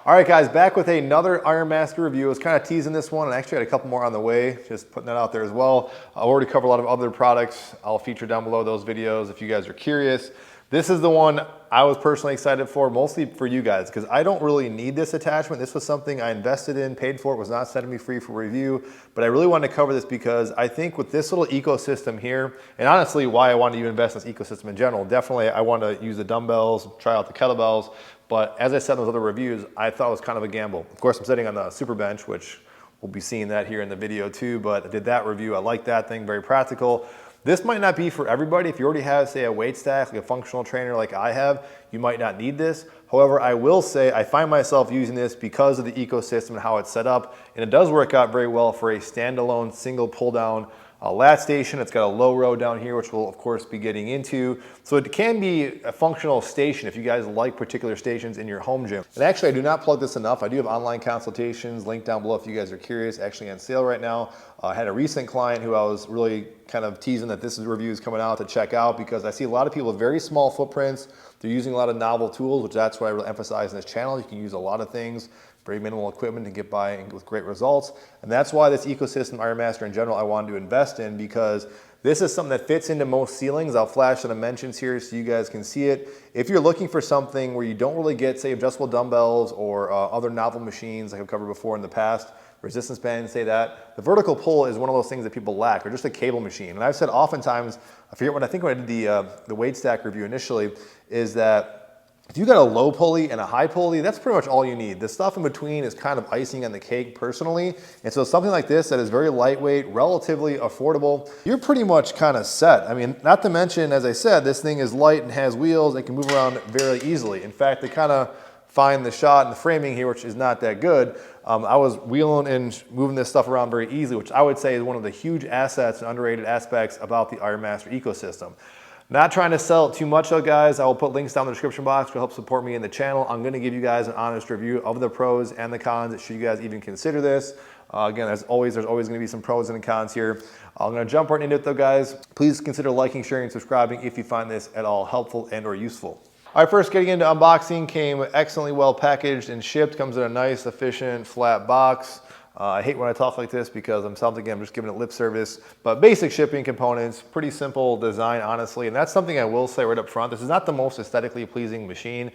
All right, guys, back with another Ironmaster review. I was kind of teasing this one, and actually had a couple more on the way, just putting that out there as well. I've already covered a lot of other products. I'll feature down below those videos if you guys are curious. This is the one I was personally excited for, mostly for you guys, because I don't really need this attachment. This was something I invested in, paid for. It was not sending me free for review, but I really wanted to cover this because I think with this little ecosystem here, and honestly why I wanted to invest in this ecosystem in general, definitely I want to use the dumbbells, try out the kettlebells, but as I said in those other reviews, I thought it was kind of a gamble. Of course, I'm sitting on the super bench, which we'll be seeing that here in the video too, but I did that review. I like that thing, very practical. This might not be for everybody. If you already have, say, a weight stack, like a functional trainer like I have, you might not need this. However, I will say I find myself using this because of the ecosystem and how it's set up, and it does work out very well for a standalone single pull down lat station. It's got a low row down here, which we'll of course be getting into. So it can be a functional station if you guys like particular stations in your home gym. And actually, I do not plug this enough. I do have online consultations, link down below if you guys are curious, actually on sale right now. I had a recent client who I was really kind of teasing that this review is coming out to check out, because I see a lot of people with very small footprints. They're using a lot of novel tools, which that's what I really emphasize in this channel. You can use a lot of things, very minimal equipment to get by with great results. And that's why this ecosystem, Ironmaster in general, I wanted to invest in, because this is something that fits into most ceilings. I'll flash the dimensions here so you guys can see it. If you're looking for something where you don't really get, say, adjustable dumbbells or other novel machines like I've covered before in the past, resistance bands, say that, the vertical pull is one of those things that people lack, or just a cable machine. And I've said oftentimes, I forget when I did the weight stack review initially, is that if you got a low pulley and a high pulley, that's pretty much all you need. The stuff in between is kind of icing on the cake personally. And so something like this that is very lightweight, relatively affordable, you're pretty much kind of set. I mean, not to mention, as I said, this thing is light and has wheels. It can move around very easily. In fact, they kind of find the shot and the framing here, which is not that good. I was wheeling and moving this stuff around very easily, which I would say is one of the huge assets and underrated aspects about the Ironmaster ecosystem. Not trying to sell it too much though, guys. I will put links down in the description box to help support me in the channel. I'm gonna give you guys an honest review of the pros and the cons, should you guys even consider this. Again, there's always gonna be some pros and cons here. I'm gonna jump right into it though, guys. Please consider liking, sharing, and subscribing if you find this at all helpful and or useful. All right, first getting into unboxing, came excellently well packaged and shipped. Comes in a nice, efficient, flat box. I hate when I talk like this because I'm just giving it lip service, but basic shipping components, pretty simple design, honestly. And that's something I will say right up front. This is not the most aesthetically pleasing machine.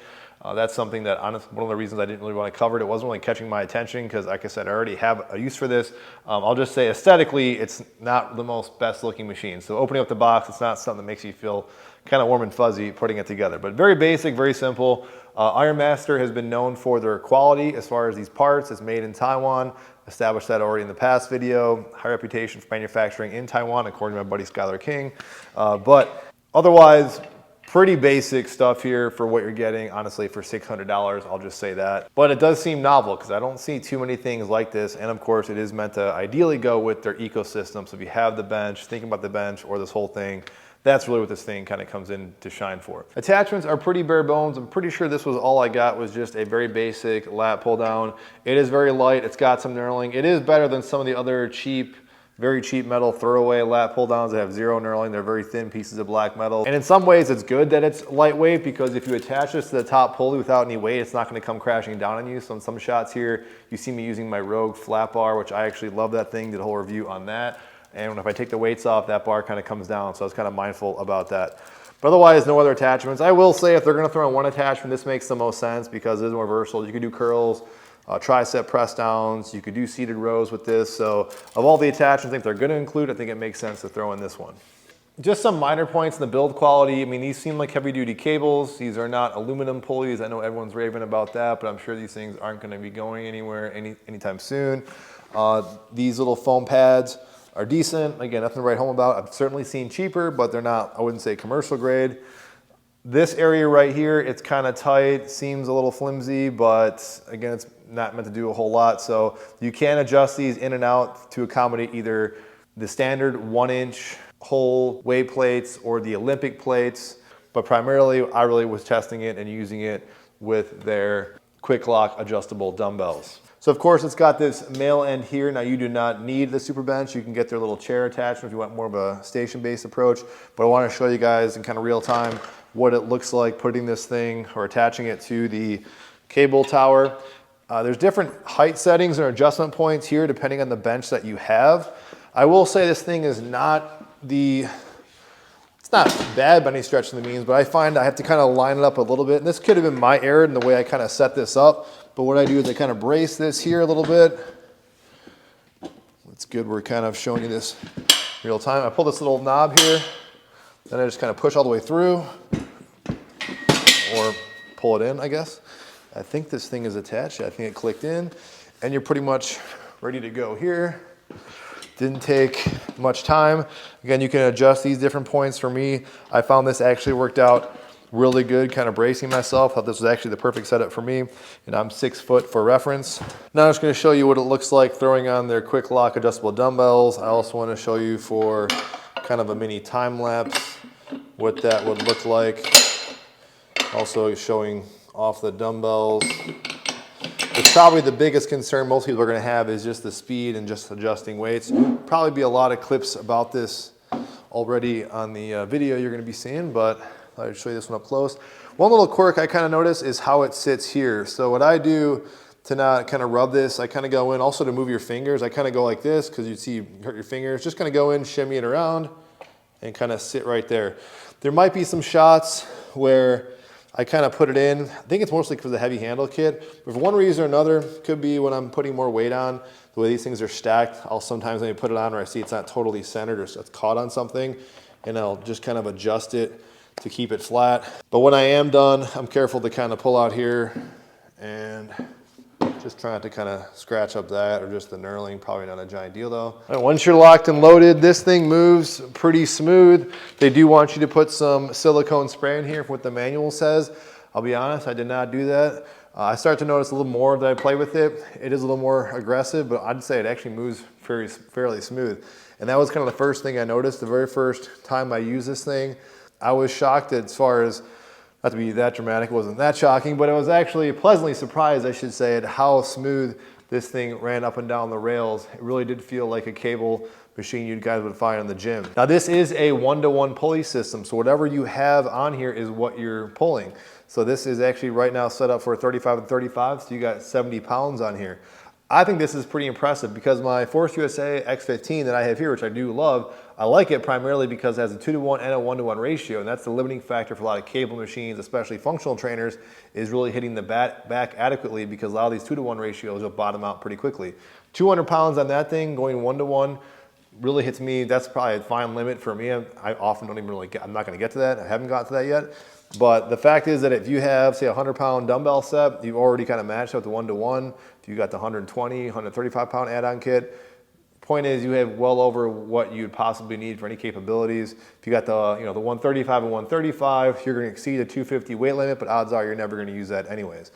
That's something that, one of the reasons I didn't really want to cover it. It wasn't really catching my attention because, like I said, I already have a use for this. I'll just say aesthetically, it's not the most best looking machine. So opening up the box, it's not something that makes you feel kind of warm and fuzzy putting it together, but very basic, very simple. Ironmaster has been known for their quality as far as these parts. It's made in Taiwan. Established that already in the past video. High reputation for manufacturing in Taiwan, according to my buddy Skylar King. But otherwise, pretty basic stuff here for what you're getting. Honestly, for $600, I'll just say that. But it does seem novel because I don't see too many things like this. And of course, it is meant to ideally go with their ecosystem. So if you have the bench, thinking about the bench or this whole thing, that's really what this thing kind of comes in to shine for. Attachments are pretty bare bones. I'm pretty sure this was all I got, was just a very basic lat pull down. It is very light. It's got some knurling. It is better than some of the other cheap, very cheap metal throwaway lat pull downs that have zero knurling. They're very thin pieces of black metal. And in some ways it's good that it's lightweight, because if you attach this to the top pulley without any weight, it's not going to come crashing down on you. So in some shots here, you see me using my Rogue flat bar, which I actually love that thing, did a whole review on that. And if I take the weights off, that bar kind of comes down. So I was kind of mindful about that. But otherwise, no other attachments. I will say if they're going to throw in one attachment, this makes the most sense because it is more versatile. You can do curls, tricep press downs. You could do seated rows with this. So of all the attachments I think they're going to include, I think it makes sense to throw in this one. Just some minor points in the build quality. I mean, these seem like heavy duty cables. These are not aluminum pulleys. I know everyone's raving about that, but I'm sure these things aren't going to be going anywhere anytime soon. These little foam pads are decent. Again, nothing to write home about. I've certainly seen cheaper, but they're not, I wouldn't say commercial grade. This area right here, it's kind of tight, seems a little flimsy, but again, it's not meant to do a whole lot. So you can adjust these in and out to accommodate either the standard 1-inch hole weight plates or the Olympic plates. But primarily, I really was testing it and using it with their quick lock adjustable dumbbells. So of course it's got this male end here. Now you do not need the super bench. You can get their little chair attachment if you want more of a station-based approach. But I want to show you guys in kind of real time what it looks like putting this thing or attaching it to the cable tower. There's different height settings or adjustment points here depending on the bench that you have. I will say this thing is not it's not bad by any stretch of the means, but I find I have to kind of line it up a little bit. And this could have been my error in the way I kind of set this up. But what I do is I kind of brace this here a little bit. It's good we're kind of showing you this real time. I pull this little knob here, then I just kind of push all the way through, or pull it in, I guess. I think this thing is attached. I think it clicked in, and you're pretty much ready to go here. Didn't take much time. Again, you can adjust these different points. For me, I found this actually worked out really good, kind of bracing myself. Thought this was actually the perfect setup for me, and I'm 6 foot for reference. Now I'm just gonna show you what it looks like throwing on their quick lock adjustable dumbbells. I also wanna show you for kind of a mini time lapse what that would look like. Also showing off the dumbbells. It's probably the biggest concern most people are gonna have is just the speed and just adjusting weights. Probably be a lot of clips about this already on the video you're gonna be seeing, but I'll show you this one up close. One little quirk I kind of noticed is how it sits here. So what I do to not kind of rub this, I kind of go in, also to move your fingers, I kind of go like this because you see you hurt your fingers. Just kind of go in, shimmy it around, and kind of sit right there. There might be some shots where I kind of put it in. I think it's mostly because of the heavy handle kit. But for one reason or another, could be when I'm putting more weight on, the way these things are stacked, I'll sometimes maybe put it on where I see it's not totally centered or it's caught on something, and I'll just kind of adjust it to keep it flat. But when I am done, I'm careful to kind of pull out here and just try not to kind of scratch up that or just the knurling. Probably not a giant deal though. All right, once you're locked and loaded, this thing moves pretty smooth. They do want you to put some silicone spray in here for what the manual says. I'll be honest, I did not do that. I start to notice a little more that I play with it. It is a little more aggressive, but I'd say it actually moves fairly smooth. And that was kind of the first thing I noticed. The very first time I used this thing, I was shocked as far as, not to be that dramatic, it wasn't that shocking, but I was actually pleasantly surprised, I should say, at how smooth this thing ran up and down the rails. It really did feel like a cable machine you guys would find in the gym. Now this is a 1-to-1 pulley system, so whatever you have on here is what you're pulling. So this is actually right now set up for 35 and 35, so you got 70 pounds on here. I think this is pretty impressive because my Force USA X15 that I have here, which I do love, I like it primarily because it has a 2-to-1 and a 1-to-1 ratio, and that's the limiting factor for a lot of cable machines, especially functional trainers, is really hitting the back adequately because a lot of these 2-to-1 ratios will bottom out pretty quickly. 200 pounds on that thing going 1-to-1 really hits me. That's probably a fine limit for me. I often don't even really get, I'm not gonna get to that. I haven't got to that yet. But the fact is that if you have, say, a 100-pound dumbbell set, you've already kind of matched up the 1-to-1. If you got the 120, 135-pound add-on kit, point is you have well over what you'd possibly need for any capabilities. If you got the, the 135 and 135, you're going to exceed a 250 weight limit, but odds are you're never going to use that anyways.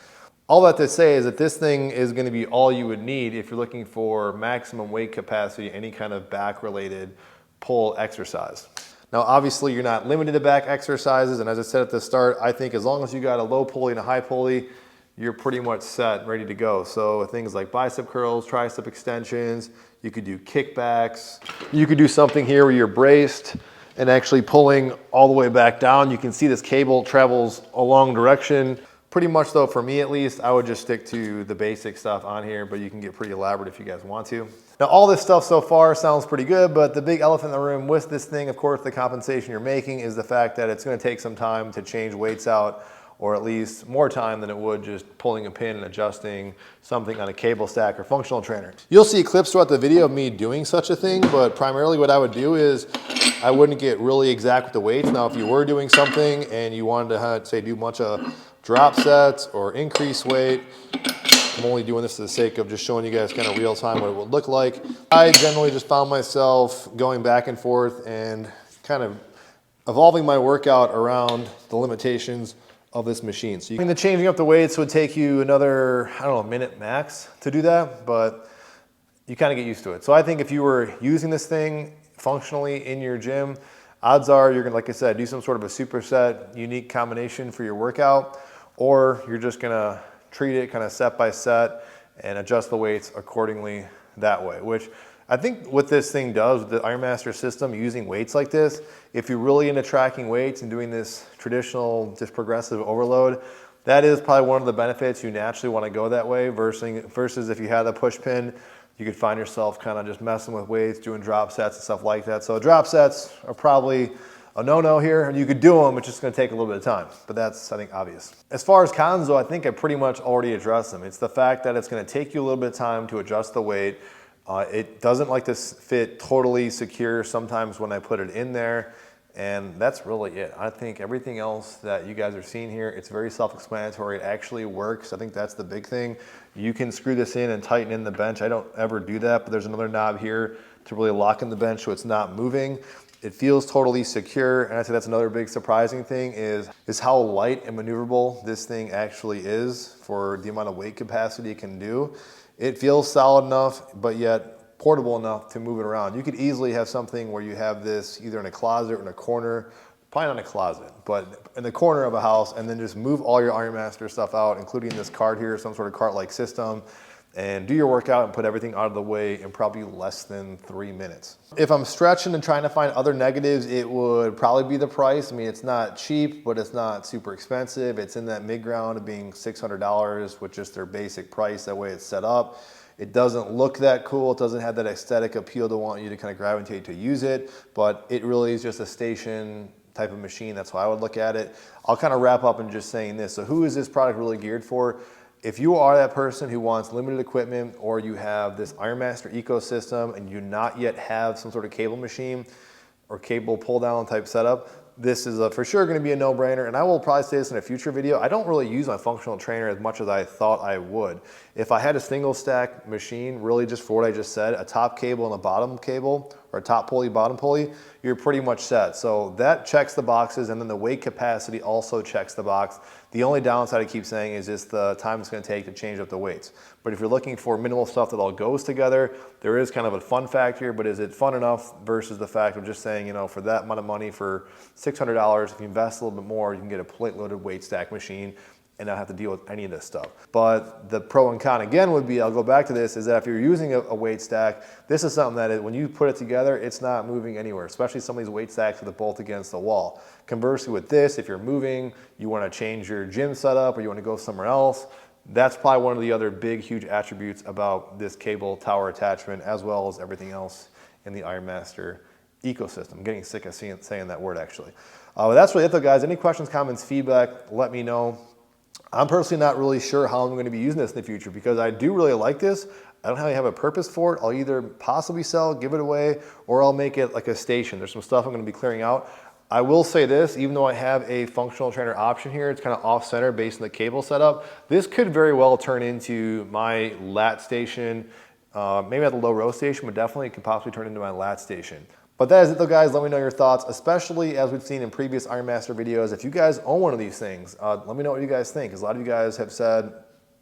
All that to say is that this thing is going to be all you would need if you're looking for maximum weight capacity, any kind of back-related pull exercise. Now, obviously, you're not limited to back exercises, and as I said at the start, I think as long as you got a low pulley and a high pulley, you're pretty much set, ready to go. So things like bicep curls, tricep extensions, you could do kickbacks. You could do something here where you're braced and actually pulling all the way back down. You can see this cable travels a long direction. Pretty much though, for me at least, I would just stick to the basic stuff on here, but you can get pretty elaborate if you guys want to. Now, all this stuff so far sounds pretty good, but the big elephant in the room with this thing, of course, the compensation you're making is the fact that it's gonna take some time to change weights out, or at least more time than it would just pulling a pin and adjusting something on a cable stack or functional trainer. You'll see clips throughout the video of me doing such a thing, but primarily what I would do is I wouldn't get really exact with the weights. Now, if you were doing something and you wanted to, say, do a bunch of drop sets or increase weight, I'm only doing this for the sake of just showing you guys kind of real time what it would look like. I generally just found myself going back and forth and kind of evolving my workout around the limitations of this machine. So the changing up the weights would take you another, I don't know, a minute max to do that, but you kind of get used to it. So I think if you were using this thing functionally in your gym, odds are you're gonna, like I said, do some sort of a superset, unique combination for your workout, or you're just gonna treat it kind of set by set and adjust the weights accordingly that way, which I think what this thing does with the Ironmaster system, using weights like this, if you're really into tracking weights and doing this traditional, just progressive overload, that is probably one of the benefits. You naturally want to go that way versus if you had a push pin, you could find yourself kind of just messing with weights, doing drop sets and stuff like that. So drop sets are probably a no-no here, and you could do them, it's just gonna take a little bit of time, but that's, I think, obvious. As far as cons though, I think I pretty much already addressed them. It's the fact that it's gonna take you a little bit of time to adjust the weight. It doesn't like to fit totally secure sometimes when I put it in there, and that's really it. I think everything else that you guys are seeing here, it's very self-explanatory. It actually works. I think that's the big thing. You can screw this in and tighten in the bench. I don't ever do that, but there's another knob here to really lock in the bench so it's not moving. It feels totally secure, and I'd say that's another big surprising thing is how light and maneuverable this thing actually is for the amount of weight capacity it can do. It feels solid enough, but yet portable enough to move it around. You could easily have something where you have this either in a closet or in a corner, probably not a closet, but in the corner of a house, and then just move all your Ironmaster stuff out, including this cart here, some sort of cart-like system, and do your workout and put everything out of the way in probably less than 3 minutes. If I'm stretching and trying to find other negatives, it would probably be the price. I mean, it's not cheap, but it's not super expensive. It's in that mid-ground of being $600 with just their basic price, that way it's set up. It doesn't look that cool. It doesn't have that aesthetic appeal to want you to kind of gravitate to use it, but it really is just a station type of machine. That's how I would look at it. I'll kind of wrap up in just saying this. So who is this product really geared for? If you are that person who wants limited equipment, or you have this Ironmaster ecosystem and you not yet have some sort of cable machine or cable pull down type setup, this is for sure going to be a no-brainer, and I will probably say this in a future video. I don't really use my functional trainer as much as I thought I would. If I had a single stack machine, really just for what I just said, a top cable and a bottom cable, or a top pulley, bottom pulley, you're pretty much set. So that checks the boxes, and then the weight capacity also checks the box. The only downside I keep saying is just the time it's going to take to change up the weights. But if you're looking for minimal stuff that all goes together, there is kind of a fun factor, but is it fun enough versus the fact of just saying, you know, for that amount of money, for $600, if you invest a little bit more, you can get a plate loaded weight stack machine and not have to deal with any of this stuff. But the pro and con again would be, I'll go back to this, is that if you're using a weight stack, this is something that when you put it together, it's not moving anywhere, especially some of these weight stacks with a bolt against the wall. Conversely with this, if you're moving, you wanna change your gym setup or you wanna go somewhere else, that's probably one of the other big, huge attributes about this cable tower attachment, as well as everything else in the Ironmaster ecosystem. I'm getting sick of saying that word actually. That's really it though, guys. Any questions, comments, feedback, let me know. I'm personally not really sure how I'm going to be using this in the future, because I do really like this. I don't really have a purpose for it. I'll either possibly sell, give it away, or I'll make it like a station. There's some stuff I'm going to be clearing out. I will say this, even though I have a functional trainer option here, it's kind of off center based on the cable setup. This could very well turn into my lat station, maybe at the low row station, but definitely it could possibly turn into my lat station. But that is it though, guys. Let me know your thoughts, especially as we've seen in previous Ironmaster videos. If you guys own one of these things, let me know what you guys think, because a lot of you guys have said,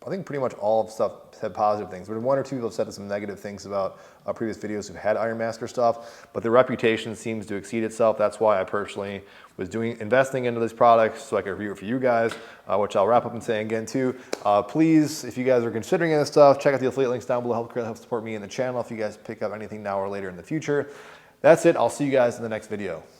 I think pretty much all of stuff said positive things, but one or two people have said some negative things about previous videos who've had Ironmaster stuff, but the reputation seems to exceed itself. That's why I personally was investing into this product so I could review it for you guys, which I'll wrap up and say again too. Please, if you guys are considering this stuff, check out the affiliate links down below. Help support me and the channel if you guys pick up anything now or later in the future. That's it. I'll see you guys in the next video.